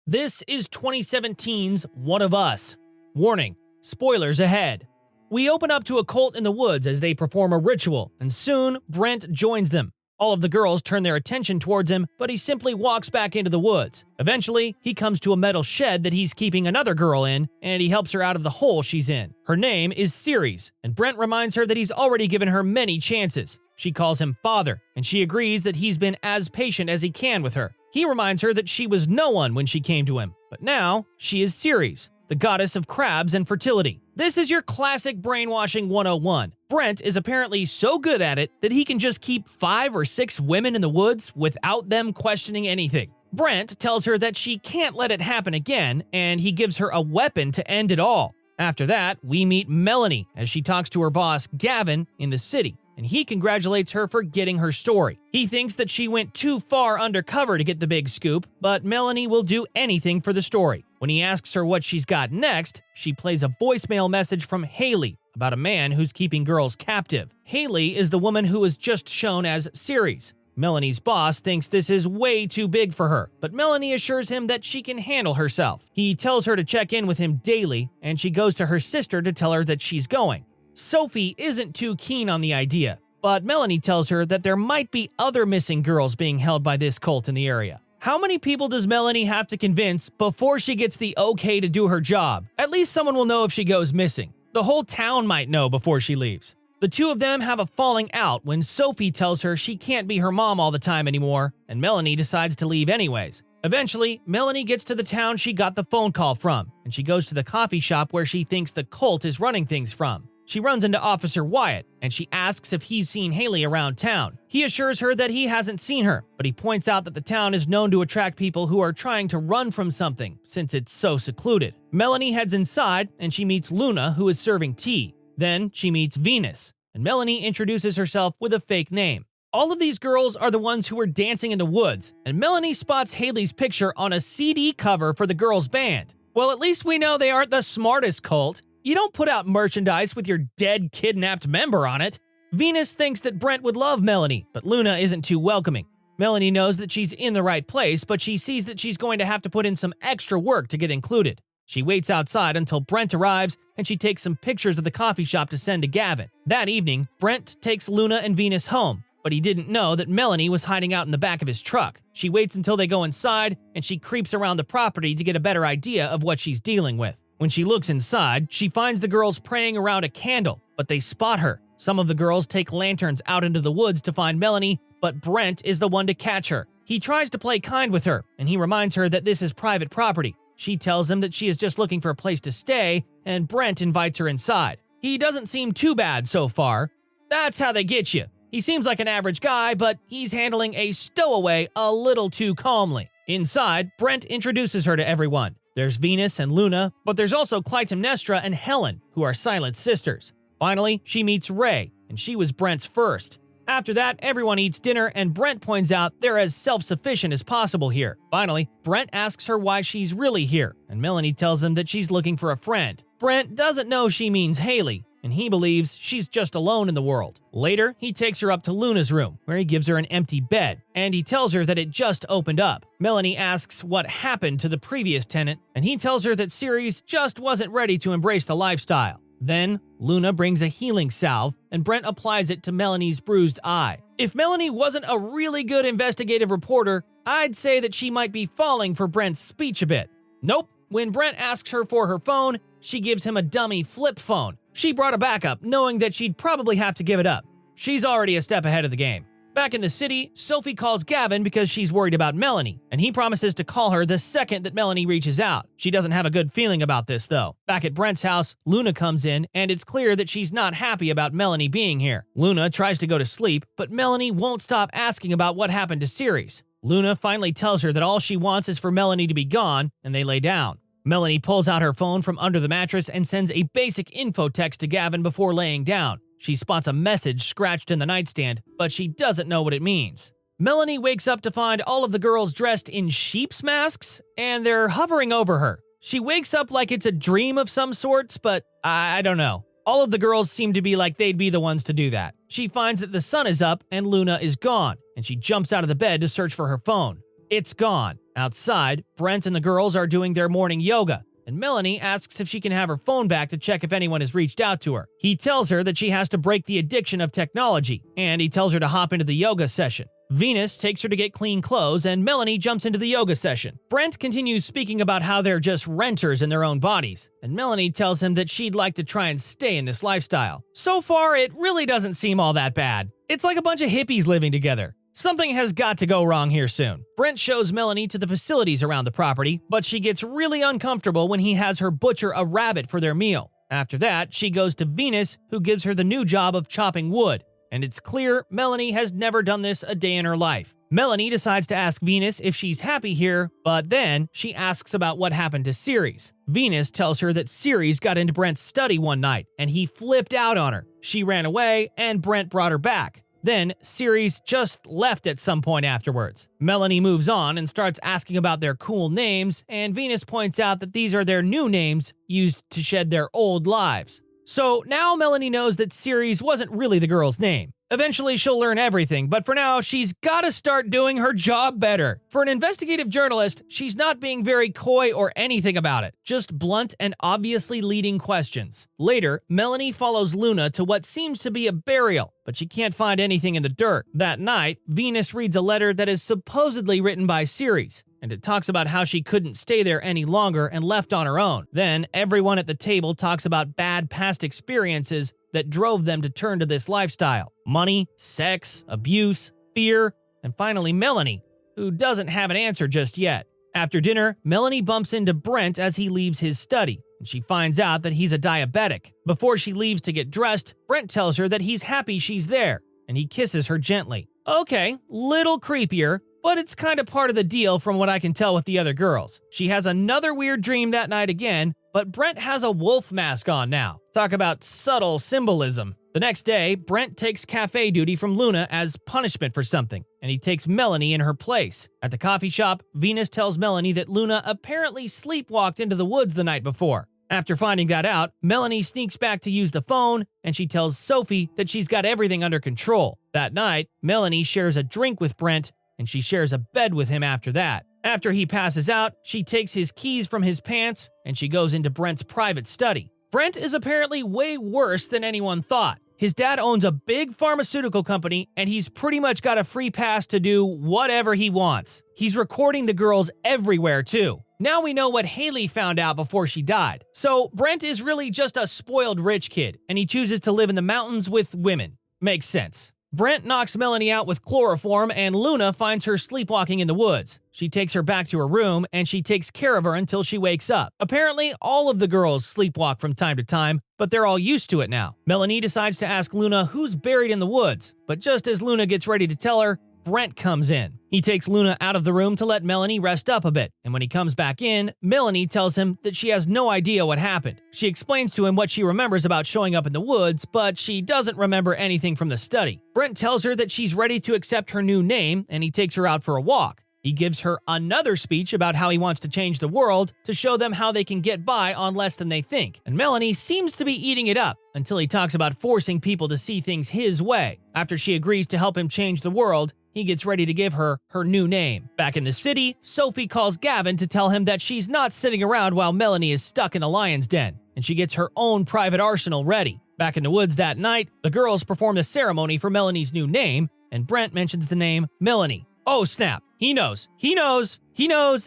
This is 2017's One of Us. Warning, spoilers ahead. We open up to a cult in the woods as they perform a ritual, and soon Brent joins them. All of the girls turn their attention towards him, but he simply walks back into the woods. Eventually, he comes to a metal shed that he's keeping another girl in, and he helps her out of the hole she's in. Her name is Ceres, and Brent reminds her that he's already given her many chances. She calls him father, and she agrees that he's been as patient as he can with her. He reminds her that she was no one when she came to him, but now she is Ceres, the goddess of crabs and fertility. This is your classic brainwashing 101. Brent is apparently so good at it that he can just keep 5 or 6 women in the woods without them questioning anything. Brent tells her that she can't let it happen again, and he gives her a weapon to end it all. After that, we meet Melanie as she talks to her boss, Gavin, in the city, and he congratulates her for getting her story. He thinks that she went too far undercover to get the big scoop, but Melanie will do anything for the story. When he asks her what she's got next, she plays a voicemail message from Haley about a man who's keeping girls captive. Haley is the woman who was just shown as Ceres. Melanie's boss thinks this is way too big for her, but Melanie assures him that she can handle herself. He tells her to check in with him daily, and she goes to her sister to tell her that she's going. Sophie isn't too keen on the idea, but Melanie tells her that there might be other missing girls being held by this cult in the area. How many people does Melanie have to convince before she gets the okay to do her job? At least someone will know if she goes missing. The whole town might know before she leaves. The two of them have a falling out when Sophie tells her she can't be her mom all the time anymore, and Melanie decides to leave anyways. Eventually, Melanie gets to the town she got the phone call from, and she goes to the coffee shop where she thinks the cult is running things from. She runs into Officer Wyatt, and she asks if he's seen Haley around town. He assures her that he hasn't seen her, but he points out that the town is known to attract people who are trying to run from something, since it's so secluded. Melanie heads inside, and she meets Luna, who is serving tea. Then she meets Venus, and Melanie introduces herself with a fake name. All of these girls are the ones who were dancing in the woods, and Melanie spots Haley's picture on a CD cover for the girls' band. Well, at least we know they aren't the smartest cult. You don't put out merchandise with your dead, kidnapped member on it. Venus thinks that Brent would love Melanie, but Luna isn't too welcoming. Melanie knows that she's in the right place, but she sees that she's going to have to put in some extra work to get included. She waits outside until Brent arrives, and she takes some pictures of the coffee shop to send to Gavin. That evening, Brent takes Luna and Venus home, but he didn't know that Melanie was hiding out in the back of his truck. She waits until they go inside, and she creeps around the property to get a better idea of what she's dealing with. When she looks inside, she finds the girls praying around a candle, but they spot her. Some of the girls take lanterns out into the woods to find Melanie, but Brent is the one to catch her. He tries to play kind with her, and he reminds her that this is private property. She tells him that she is just looking for a place to stay, and Brent invites her inside. He doesn't seem too bad so far. That's how they get you. He seems like an average guy, but he's handling a stowaway a little too calmly. Inside, Brent introduces her to everyone. There's Venus and Luna, but there's also Clytemnestra and Helen, who are silent sisters. Finally, she meets Ray, and she was Brent's first. After that, everyone eats dinner, and Brent points out they're as self-sufficient as possible here. Finally, Brent asks her why she's really here, and Melanie tells him that she's looking for a friend. Brent doesn't know she means Haley, and he believes she's just alone in the world. Later, he takes her up to Luna's room, where he gives her an empty bed, and he tells her that it just opened up. Melanie asks what happened to the previous tenant, and he tells her that Ceres just wasn't ready to embrace the lifestyle. Then, Luna brings a healing salve, and Brent applies it to Melanie's bruised eye. If Melanie wasn't a really good investigative reporter, I'd say that she might be falling for Brent's speech a bit. Nope. When Brent asks her for her phone, she gives him a dummy flip phone. She brought a backup, knowing that she'd probably have to give it up. She's already a step ahead of the game. Back in the city, Sophie calls Gavin because she's worried about Melanie, and he promises to call her the second that Melanie reaches out. She doesn't have a good feeling about this, though. Back at Brent's house, Luna comes in, and it's clear that she's not happy about Melanie being here. Luna tries to go to sleep, but Melanie won't stop asking about what happened to Ceres. Luna finally tells her that all she wants is for Melanie to be gone, and they lay down. Melanie pulls out her phone from under the mattress and sends a basic info text to Gavin before laying down. She spots a message scratched in the nightstand, but she doesn't know what it means. Melanie wakes up to find all of the girls dressed in sheep's masks, and they're hovering over her. She wakes up like it's a dream of some sorts, but I don't know. All of the girls seem to be like they'd be the ones to do that. She finds that the sun is up and Luna is gone, and she jumps out of the bed to search for her phone. It's gone. Outside, Brent and the girls are doing their morning yoga, and Melanie asks if she can have her phone back to check if anyone has reached out to her. He tells her that she has to break the addiction of technology, and he tells her to hop into the yoga session. Venus takes her to get clean clothes, and Melanie jumps into the yoga session. Brent continues speaking about how they're just renters in their own bodies, and Melanie tells him that she'd like to try and stay in this lifestyle. So far, it really doesn't seem all that bad. It's like a bunch of hippies living together. Something has got to go wrong here soon. Brent shows Melanie to the facilities around the property, but she gets really uncomfortable when he has her butcher a rabbit for their meal. After that, she goes to Venus, who gives her the new job of chopping wood. And it's clear Melanie has never done this a day in her life. Melanie decides to ask Venus if she's happy here, but then she asks about what happened to Ceres. Venus tells her that Ceres got into Brent's study one night, and he flipped out on her. She ran away, and Brent brought her back. Then, Ceres just left at some point afterwards. Melanie moves on and starts asking about their cool names, and Venus points out that these are their new names used to shed their old lives. So now Melanie knows that Ceres wasn't really the girl's name. Eventually she'll learn everything, but for now she's gotta start doing her job better. For an investigative journalist, she's not being very coy or anything about it, just blunt and obviously leading questions. Later, Melanie follows Luna to what seems to be a burial, but she can't find anything in the dirt. That night, Venus reads a letter that is supposedly written by Ceres, and it talks about how she couldn't stay there any longer and left on her own. Then, everyone at the table talks about bad past experiences that drove them to turn to this lifestyle. Money, sex, abuse, fear, and finally Melanie, who doesn't have an answer just yet. After dinner, Melanie bumps into Brent as he leaves his study, and she finds out that he's a diabetic. Before she leaves to get dressed, Brent tells her that he's happy she's there, and he kisses her gently. Okay, little creepier, but it's kind of part of the deal from what I can tell with the other girls. She has another weird dream that night again, but Brent has a wolf mask on now. Talk about subtle symbolism. The next day, Brent takes cafe duty from Luna as punishment for something, and he takes Melanie in her place. At the coffee shop, Venus tells Melanie that Luna apparently sleepwalked into the woods the night before. After finding that out, Melanie sneaks back to use the phone, and she tells Sophie that she's got everything under control. That night, Melanie shares a drink with Brent, and she shares a bed with him after that. After he passes out, she takes his keys from his pants, and she goes into Brent's private study. Brent is apparently way worse than anyone thought. His dad owns a big pharmaceutical company, and he's pretty much got a free pass to do whatever he wants. He's recording the girls everywhere, too. Now we know what Haley found out before she died. So Brent is really just a spoiled rich kid, and he chooses to live in the mountains with women. Makes sense. Brent knocks Melanie out with chloroform, and Luna finds her sleepwalking in the woods. She takes her back to her room, and she takes care of her until she wakes up. Apparently, all of the girls sleepwalk from time to time, but they're all used to it now. Melanie decides to ask Luna who's buried in the woods, but just as Luna gets ready to tell her, Brent comes in. He takes Luna out of the room to let Melanie rest up a bit, and when he comes back in, Melanie tells him that she has no idea what happened. She explains to him what she remembers about showing up in the woods, but she doesn't remember anything from the study. Brent tells her that she's ready to accept her new name, and he takes her out for a walk. He gives her another speech about how he wants to change the world to show them how they can get by on less than they think. And Melanie seems to be eating it up until he talks about forcing people to see things his way. After she agrees to help him change the world, he gets ready to give her her new name. Back in the city, Sophie calls Gavin to tell him that she's not sitting around while Melanie is stuck in the lion's den, and she gets her own private arsenal ready. Back in the woods that night, the girls perform the ceremony for Melanie's new name, and Brent mentions the name Melanie. Oh snap, he knows,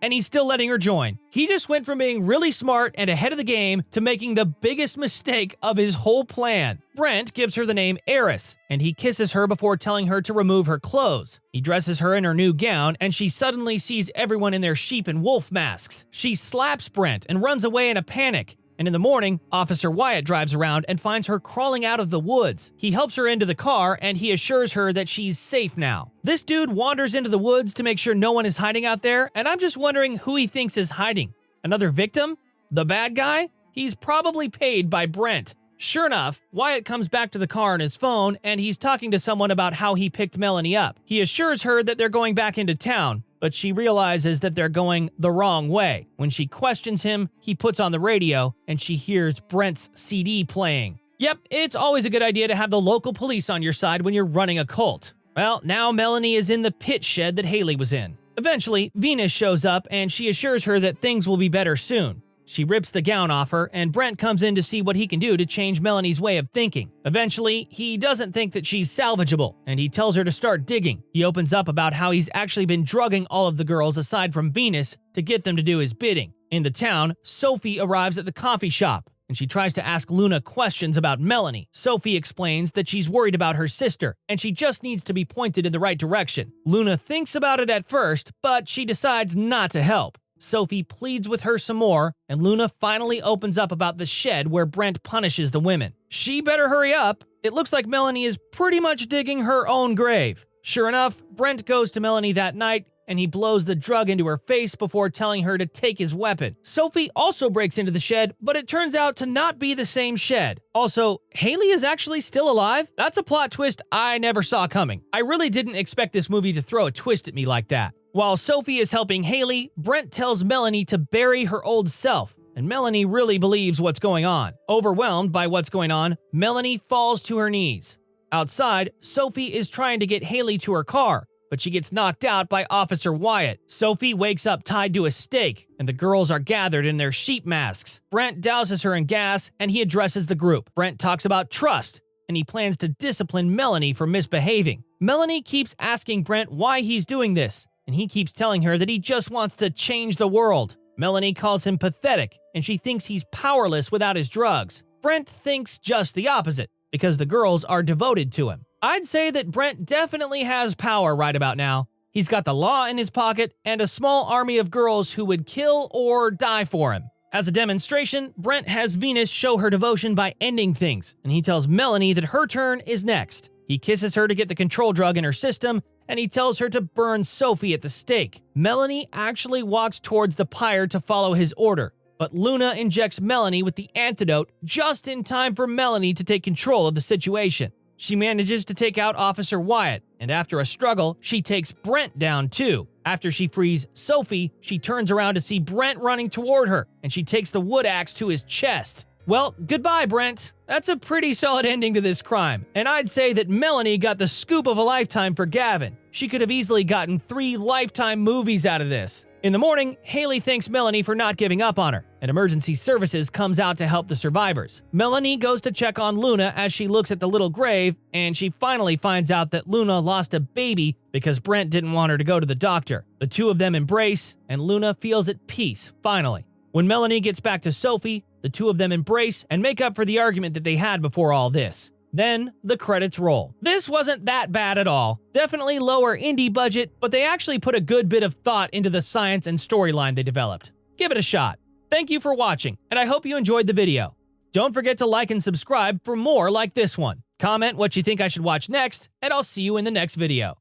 and he's still letting her join. He just went from being really smart and ahead of the game to making the biggest mistake of his whole plan. Brent gives her the name Eris, and he kisses her before telling her to remove her clothes. He dresses her in her new gown, and she suddenly sees everyone in their sheep and wolf masks. She slaps Brent and runs away in a panic. And in the morning, Officer Wyatt drives around and finds her crawling out of the woods. He helps her into the car, and he assures her that she's safe now. This dude wanders into the woods to make sure no one is hiding out there, and I'm just wondering who he thinks is hiding. Another victim? The bad guy? He's probably paid by Brent. Sure enough, Wyatt comes back to the car on his phone, and he's talking to someone about how he picked Melanie up. He assures her that they're going back into town, but she realizes that they're going the wrong way. When she questions him, he puts on the radio, and she hears Brent's CD playing. Yep, it's always a good idea to have the local police on your side when you're running a cult. Well, now Melanie is in the pit shed that Haley was in. Eventually, Venus shows up and she assures her that things will be better soon. She rips the gown off her, and Brent comes in to see what he can do to change Melanie's way of thinking. Eventually, he doesn't think that she's salvageable, and he tells her to start digging. He opens up about how he's actually been drugging all of the girls aside from Venus to get them to do his bidding. In the town, Sophie arrives at the coffee shop, and she tries to ask Luna questions about Melanie. Sophie explains that she's worried about her sister, and she just needs to be pointed in the right direction. Luna thinks about it at first, but she decides not to help. Sophie pleads with her some more, and Luna finally opens up about the shed where Brent punishes the women. She better hurry up. It looks like Melanie is pretty much digging her own grave. Sure enough, Brent goes to Melanie that night, and he blows the drug into her face before telling her to take his weapon. Sophie also breaks into the shed, but it turns out to not be the same shed. Also, Haley is actually still alive? That's a plot twist I never saw coming. I really didn't expect this movie to throw a twist at me like that. While Sophie is helping Haley, Brent tells Melanie to bury her old self, and Melanie really believes what's going on. Overwhelmed by what's going on, Melanie falls to her knees. Outside, Sophie is trying to get Haley to her car, but she gets knocked out by Officer Wyatt. Sophie wakes up tied to a stake, and the girls are gathered in their sheep masks. Brent douses her in gas, and he addresses the group. Brent talks about trust, and he plans to discipline Melanie for misbehaving. Melanie keeps asking Brent why he's doing this, and he keeps telling her that he just wants to change the world. Melanie calls him pathetic, and she thinks he's powerless without his drugs. Brent thinks just the opposite, because the girls are devoted to him. I'd say that Brent definitely has power right about now. He's got the law in his pocket and a small army of girls who would kill or die for him. As a demonstration, Brent has Venus show her devotion by ending things, and he tells Melanie that her turn is next. He kisses her to get the control drug in her system, and he tells her to burn Sophie at the stake. Melanie actually walks towards the pyre to follow his order, but Luna injects Melanie with the antidote just in time for Melanie to take control of the situation. She manages to take out Officer Wyatt, and after a struggle, she takes Brent down too. After she frees Sophie, she turns around to see Brent running toward her, and she takes the wood axe to his chest. Well, goodbye, Brent. That's a pretty solid ending to this crime, and I'd say that Melanie got the scoop of a lifetime for Gavin. She could have easily gotten 3 Lifetime movies out of this. In the morning, Haley thanks Melanie for not giving up on her, and emergency services comes out to help the survivors. Melanie goes to check on Luna as she looks at the little grave, and she finally finds out that Luna lost a baby because Brent didn't want her to go to the doctor. The two of them embrace, and Luna feels at peace, finally. When Melanie gets back to Sophie, the two of them embrace and make up for the argument that they had before all this. Then, the credits roll. This wasn't that bad at all. Definitely lower indie budget, but they actually put a good bit of thought into the science and storyline they developed. Give it a shot. Thank you for watching, and I hope you enjoyed the video. Don't forget to like and subscribe for more like this one. Comment what you think I should watch next, and I'll see you in the next video.